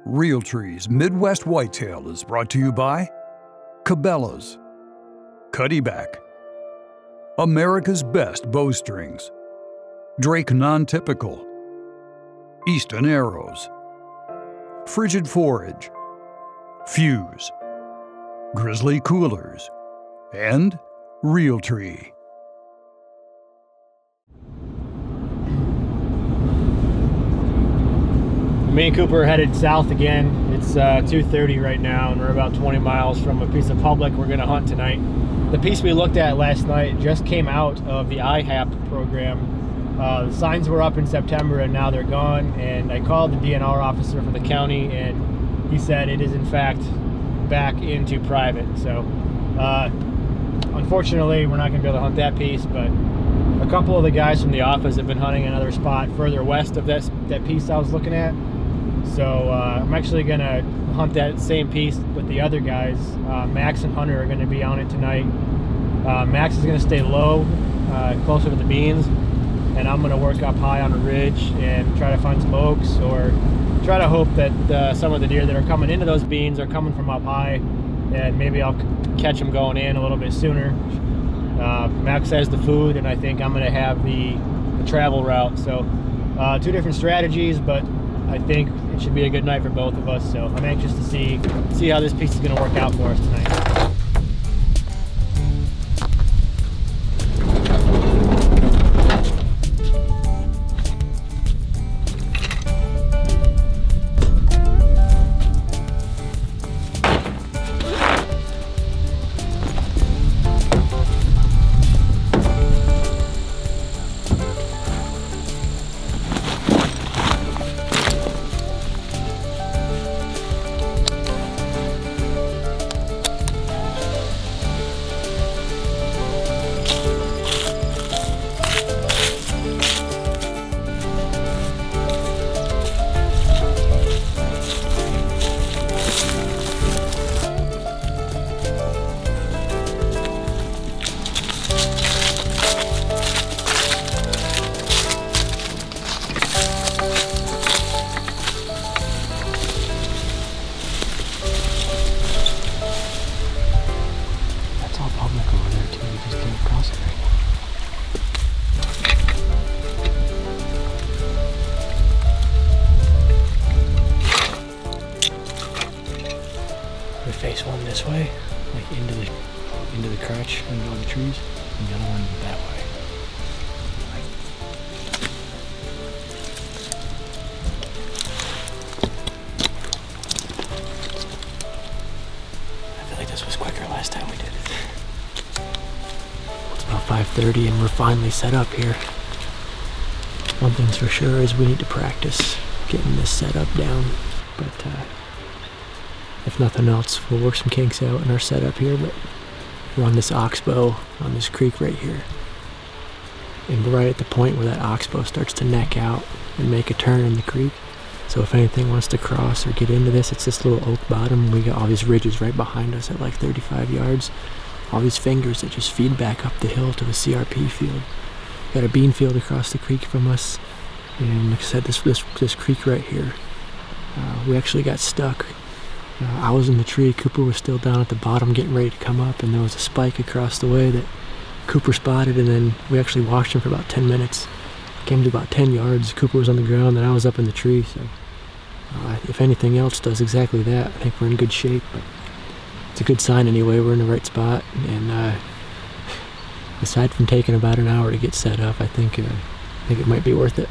Realtree's Midwest Whitetail is brought to you by Cabela's, Cuddyback, America's Best Bowstrings, Drake Non-Typical, Easton Arrows, Frigid Forage, Fuse, Grizzly Coolers, and Realtree. Me and Cooper are headed south again. It's 2:30 right now, and we're about 20 miles from a piece of public we're going to hunt tonight. The piece we looked at last night just came out of the IHAP program. The signs were up in September, and now they're gone. And I called the DNR officer for the county, and he said it is in fact back into private. So unfortunately, we're not going to be able to hunt that piece, but a couple of the guys from the office have been hunting another spot further west of that piece I was looking at. So I'm actually going to hunt that same piece with the other guys. Max and Hunter are going to be on it tonight. Max is going to stay low, closer to the beans, and I'm going to work up high on a ridge and try to find some oaks, or try to hope that some of the deer that are coming into those beans are coming from up high, and maybe I'll catch them going in a little bit sooner. Max has the food, and I think I'm going to have the travel route. So two different strategies, but I think it should be a good night for both of us. So I'm anxious to see how this piece is going to work out for us tonight. Face one this way, like into the crotch and all the trees, and the other one that way. I feel like this was quicker last time we did it. It's about 5:30 and we're finally set up here. One thing's for sure is we need to practice getting this setup down, but if nothing else, we'll work some kinks out in our setup here. But we're on this oxbow on this creek right here, and we're right at the point where that oxbow starts to neck out and make a turn in the creek. So if anything wants to cross or get into this, it's this little oak bottom. We got all these ridges right behind us at like 35 yards, all these fingers that just feed back up the hill to the CRP field. Got a bean field across the creek from us, and like I said, this creek right here, we actually got stuck. I was in the tree, Cooper was still down at the bottom getting ready to come up, and there was a spike across the way that Cooper spotted, and then we actually watched him for about 10 minutes. Came to about 10 yards, Cooper was on the ground, and I was up in the tree. So if anything else does exactly that, I think we're in good shape. But it's a good sign anyway, we're in the right spot, and aside from taking about an hour to get set up, I think it might be worth it.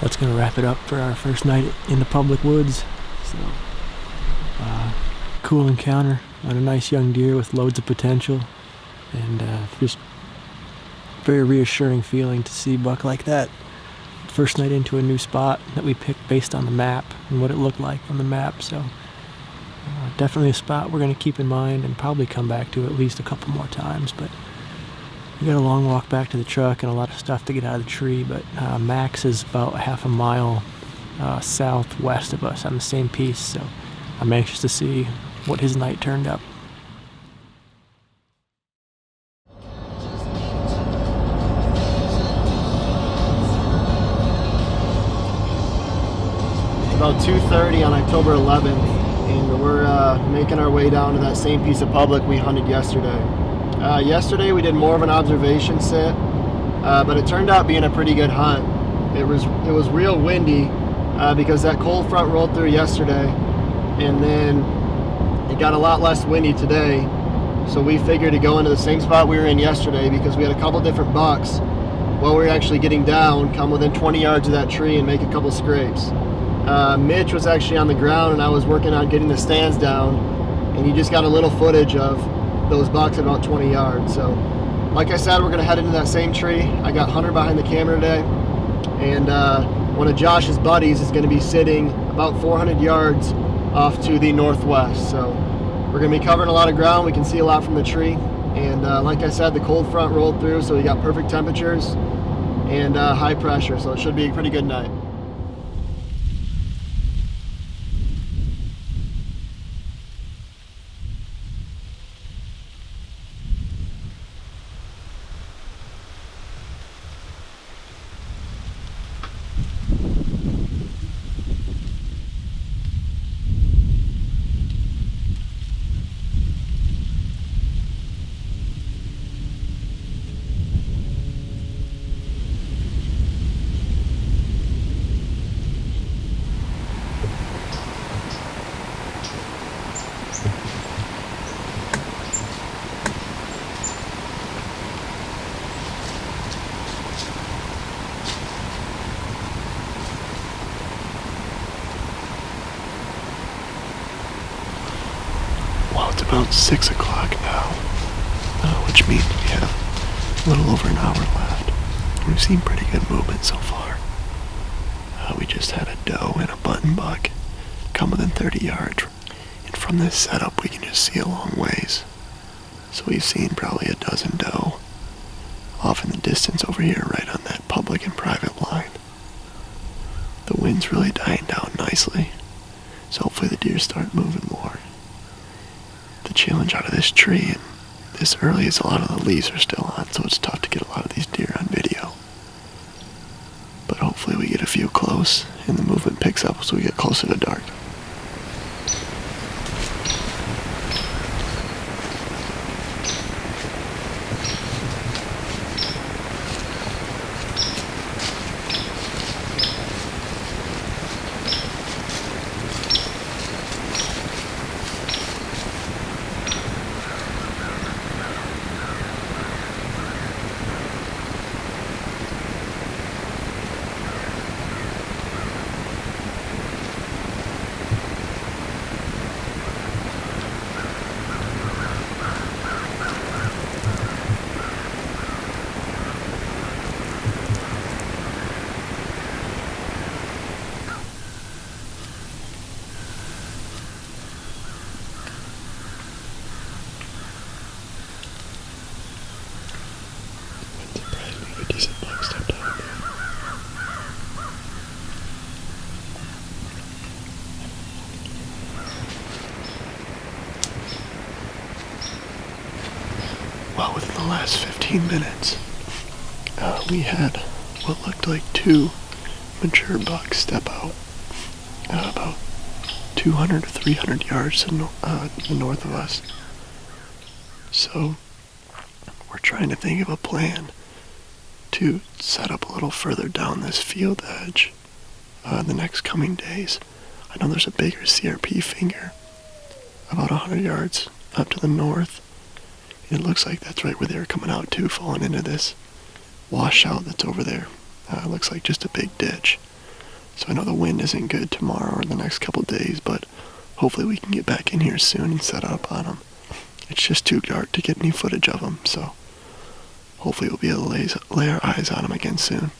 that's going to wrap it up for our first night in the public woods. So, cool encounter on a nice young deer with loads of potential, and just very reassuring feeling to see buck like that. First night into a new spot that we picked based on the map and what it looked like on the map. So definitely a spot we're going to keep in mind and probably come back to at least a couple more times. But we got a long walk back to the truck and a lot of stuff to get out of the tree. But Max is about half a mile southwest of us on the same piece. So I'm anxious to see what his night turned up. About 2:30 on October 11th, and we're making our way down to that same piece of public we hunted yesterday. Yesterday we did more of an observation sit, but it turned out being a pretty good hunt. It was real windy because that cold front rolled through yesterday, and then it got a lot less windy today. So we figured to go into the same spot we were in yesterday because we had a couple different bucks while we were actually getting down, come within 20 yards of that tree and make a couple scrapes. Mitch was actually on the ground and I was working on getting the stands down, and he just got a little footage of those bucks at about 20 yards. So like I said, we're going to head into that same tree. I got Hunter behind the camera today, and one of Josh's buddies is going to be sitting about 400 yards off to the northwest. So we're going to be covering a lot of ground. We can see a lot from the tree, and like I said, the cold front rolled through, so we got perfect temperatures and high pressure, so it should be a pretty good night. Well, it's about 6 o'clock now, which means we have a little over an hour left. We've seen pretty good movement so far. We just had a doe and a button buck come within 30 yards. And from this setup, we can just see a long ways. So we've seen probably a dozen doe off in the distance over here, right on that public and private line. The wind's really dying down nicely, so hopefully the deer start moving more. The challenge out of this tree, and this early, is a lot of the leaves are still on, so it's tough to get a lot of these deer on video. But hopefully we get a few close, and the movement picks up as we get closer to dark. Well, within the last 15 minutes, we had what looked like 2 mature bucks step out about 200 to 300 yards to the north of us. So we're trying to think of a plan to set up a little further down this field edge the next coming days. I know there's a bigger CRP finger about 100 yards up to the north. It looks like that's right where they were coming out too, falling into this washout that's over there. It looks like just a big ditch. So I know the wind isn't good tomorrow or the next couple days, but hopefully we can get back in here soon and set up on them. It's just too dark to get any footage of them, so hopefully we'll be able to lay our eyes on them again soon.